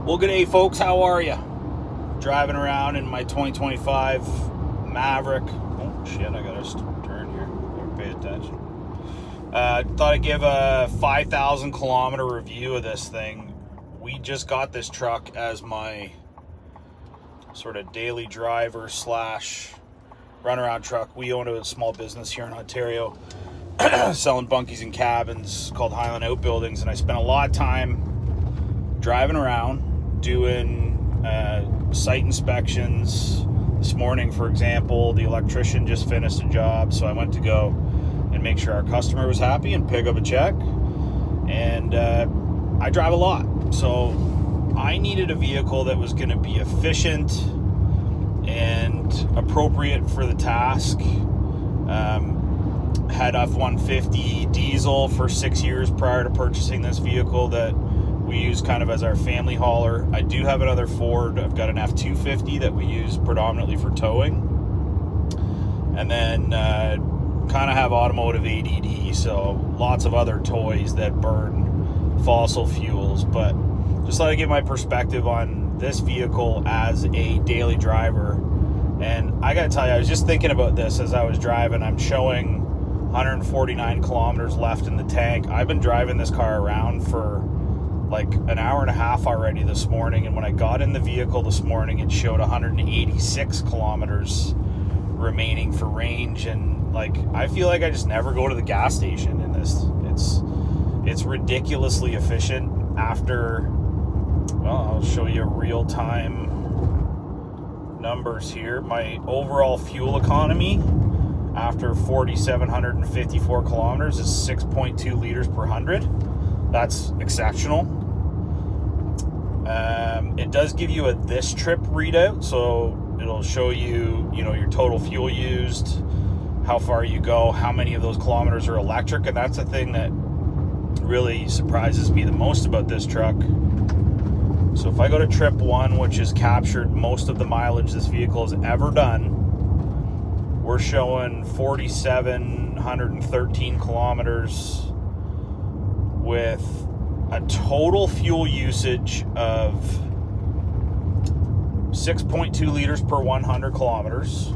Well, good day, folks. How are you? Driving around in my 2025 Maverick. Oh, shit, I gotta turn here. Better pay attention. Thought I'd give a 5,000 kilometer review of this thing. We just got this truck as my sort of daily driver slash runaround truck. We own a small business here in Ontario selling bunkies and cabins called Highland Outbuildings, and I spent a lot of time driving around doing site inspections. This morning, for example, the electrician just finished a job, so I went to go and make sure our customer was happy and pick up a check. And I drive a lot, so I needed a vehicle that was going to be efficient and appropriate for the task. Had F-150 diesel for 6 years prior to purchasing this vehicle that we use kind of as our family hauler. I do have another Ford. I've got an F-250 that we use predominantly for towing. And then kind of have automotive ADD, so lots of other toys that burn fossil fuels. But just let me give my perspective on this vehicle as a daily driver. And I gotta tell you, I was just thinking about this as I was driving. I'm showing 149 kilometers left in the tank. I've been driving this car around for like an hour and a half already this morning, and when I got in the vehicle this morning, it showed 186 kilometers remaining for range. And like, I feel like I just never go to the gas station in this. It's ridiculously efficient. After, well, I'll show you real-time numbers here. My overall fuel economy after 4,754 kilometers is 6.2 liters per 100. That's exceptional. It does give you a this trip readout, so it'll show you, your total fuel used, how far you go, how many of those kilometers are electric, and that's the thing that really surprises me the most about this truck. So if I go to trip 1, which has captured most of the mileage this vehicle has ever done, we're showing 4,713 kilometers with a total fuel usage of 6.2 liters per 100 kilometers,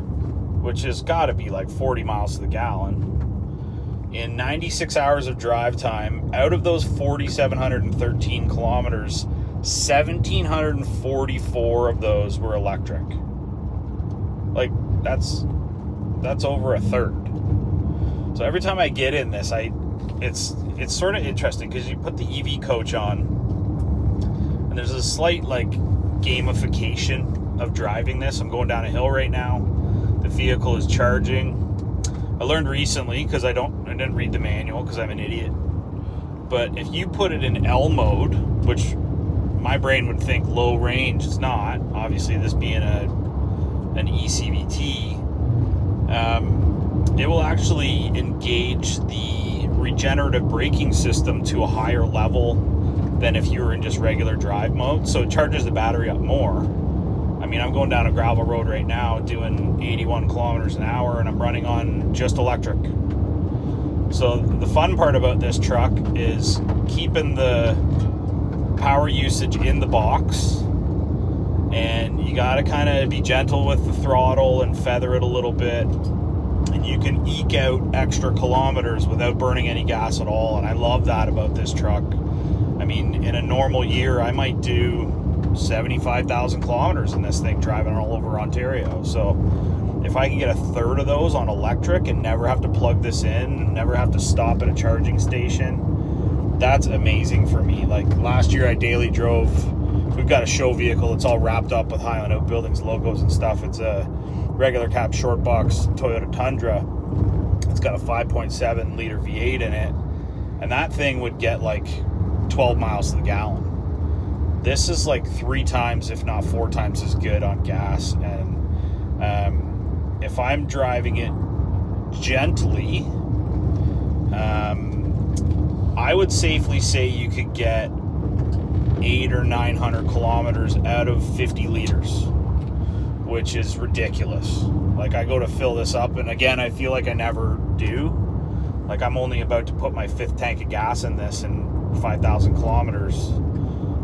which has got to be like 40 miles to the gallon. In 96 hours of drive time, out of those 4,713 kilometers, 1,744 of those were electric. Like, that's over a third. So every time I get in this, it's sort of interesting because you put the EV coach on, and there's a slight like gamification of driving this. I'm going down a hill right now. The vehicle is charging. I learned recently, because I didn't read the manual because I'm an idiot, but if you put it in L mode, which my brain would think low range, it's not. Obviously, this being an ECVT, it will actually engage the regenerative braking system to a higher level than if you were in just regular drive mode. So it charges the battery up more. I mean, I'm going down a gravel road right now doing 81 kilometers an hour, and I'm running on just electric. So the fun part about this truck is keeping the power usage in the box, and you got to kind of be gentle with the throttle and feather it a little bit, and you can eke out extra kilometers without burning any gas at all. And I love that about this truck. I mean, in a normal year, I might do 75,000 kilometers in this thing driving all over Ontario. So if I can get a third of those on electric and never have to plug this in, never have to stop at a charging station, that's amazing for me. Like last year I daily drove, we've got a show vehicle. It's all wrapped up with Highland Outbuildings logos and stuff. It's a regular cab short box Toyota Tundra. It's got a 5.7 liter V8 in it, and that thing would get like 12 miles to the gallon. This is like 3 times, if not 4 times as good on gas. And if I'm driving it gently, I would safely say you could get 800 or 900 kilometers out of 50 liters, which is ridiculous. Like, I go to fill this up, and again, I feel like I never do. Like, I'm only about to put my 5th tank of gas in this in 5,000 kilometers.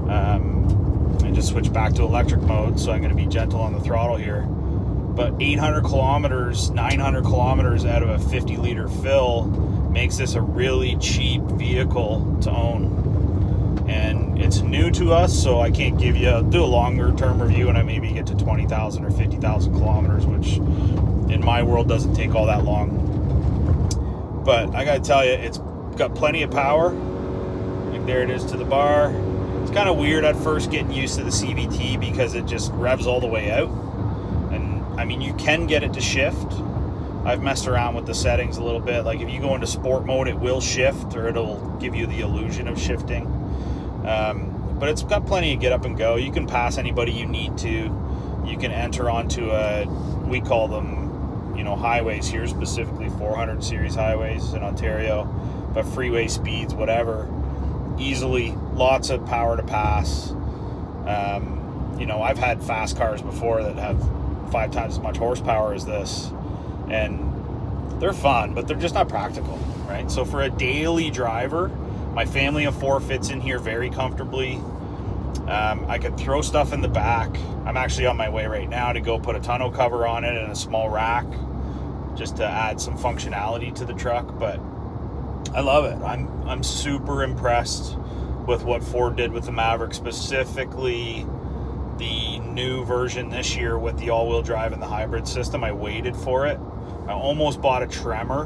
And just switched back to electric mode, so I'm going to be gentle on the throttle here. But 800 kilometers, 900 kilometers out of a 50-liter fill makes this a really cheap vehicle to own. And it's new to us, so I can't do a longer term review when I maybe get to 20,000 or 50,000 kilometers, which in my world doesn't take all that long. But I gotta tell you, it's got plenty of power. Like, there it is to the bar. It's kind of weird at first getting used to the CVT because it just revs all the way out. And I mean, you can get it to shift. I've messed around with the settings a little bit. Like, if you go into sport mode, it will shift, or it'll give you the illusion of shifting. But it's got plenty of get up and go. You can pass anybody you need to. You can enter onto we call them, highways here, specifically 400 series highways in Ontario, but freeway speeds, whatever, easily, lots of power to pass. I've had fast cars before that have 5 times as much horsepower as this, and they're fun, but they're just not practical, right? So for a daily driver, my family of 4 fits in here very comfortably. I could throw stuff in the back. I'm actually on my way right now to go put a tonneau cover on it and a small rack, just to add some functionality to the truck. But I love it. I'm super impressed with what Ford did with the Maverick, specifically the new version this year with the all-wheel drive and the hybrid system. I waited for it. I almost bought a Tremor,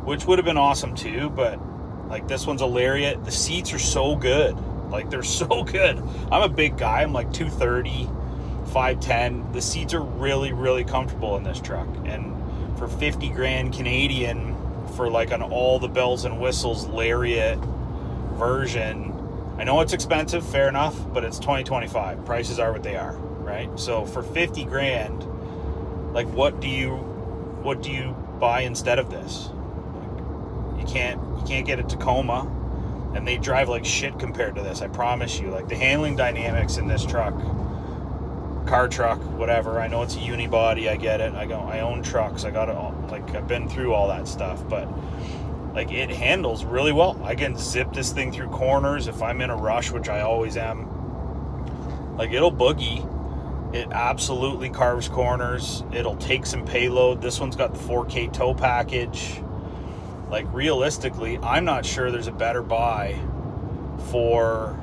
which would have been awesome too, but like, this one's a Lariat. The seats are so good. Like, they're so good. I'm a big guy. I'm like 230, 5'10". The seats are really, really comfortable in this truck. And for 50 grand Canadian, for like an all the bells and whistles Lariat version, I know it's expensive, fair enough, but it's 2025. Prices are what they are, right? So for 50 grand, like, what do you buy instead of this? Like, you can't get a Tacoma, and they drive like shit compared to this, I promise you. Like, the handling dynamics in this truck, car truck, whatever, I know it's a unibody, I get it. I own trucks, I got it all, like, I've been through all that stuff, but like, it handles really well. I can zip this thing through corners if I'm in a rush, which I always am. Like, it'll boogie. It absolutely carves corners. It'll take some payload. This one's got the 4K tow package. Like, realistically, I'm not sure there's a better buy for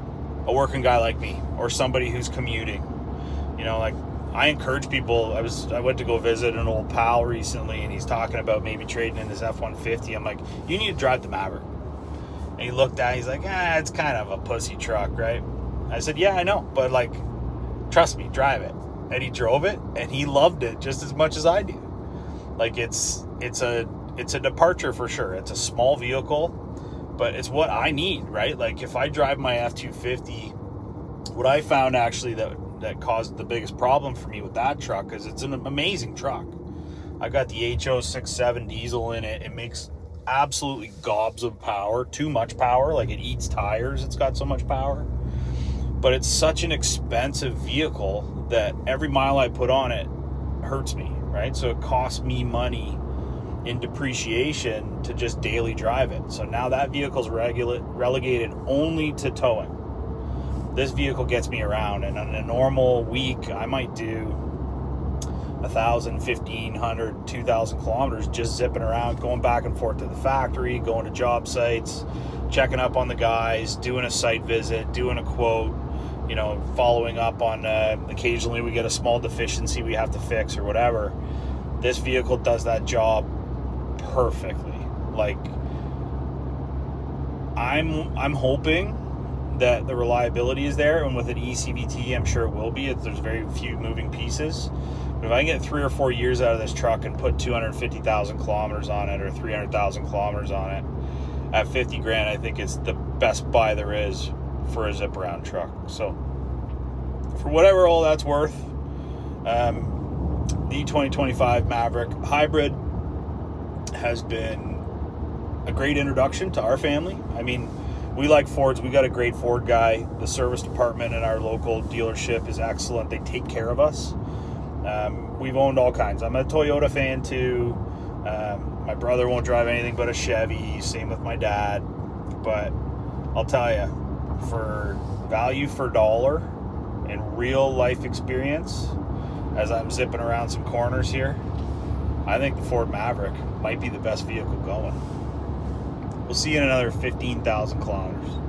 a working guy like me, or somebody who's commuting. Like, I encourage people. I went to go visit an old pal recently, and he's talking about maybe trading in his F-150. I'm like, you need to drive the Maverick. And he looked at it, he's like, it's kind of a pussy truck, right? I said, yeah, I know, but like, trust me, drive it. And he drove it, and he loved it just as much as I do. Like, it's a departure for sure. It's a small vehicle, but it's what I need, right? Like, if I drive my F-250, what I found actually that caused the biggest problem for me with that truck is it's an amazing truck. I got the HO67 diesel in it. It makes absolutely gobs of power, too much power. Like, it eats tires. It's got so much power. But it's such an expensive vehicle that every mile I put on it hurts me, right? So it costs me money in depreciation to just daily drive it. So now that vehicle's relegated only to towing. This vehicle gets me around, and on a normal week, I might do 1,000, 1,500, 2,000 kilometers just zipping around, going back and forth to the factory, going to job sites, checking up on the guys, doing a site visit, doing a quote, following up on, occasionally we get a small deficiency we have to fix or whatever. This vehicle does that job perfectly. Like, I'm hoping that the reliability is there, and with an eCVT, I'm sure it will be. There's very few moving pieces. But if I can get 3 or 4 years out of this truck and put 250,000 kilometers on it, or 300,000 kilometers on it, at 50 grand, I think it's the best buy there is for a zip around truck. So for whatever all that's worth, the 2025 Maverick Hybrid has been a great introduction to our family. I mean, we like Fords. We got a great Ford guy. The service department in our local dealership is excellent. They take care of us. We've owned all kinds. I'm a Toyota fan too. My brother won't drive anything but a Chevy. Same with my dad. But I'll tell you, for value for dollar, in real life experience, as I'm zipping around some corners here, I think the Ford Maverick might be the best vehicle going. We'll see you in another 15,000 kilometers.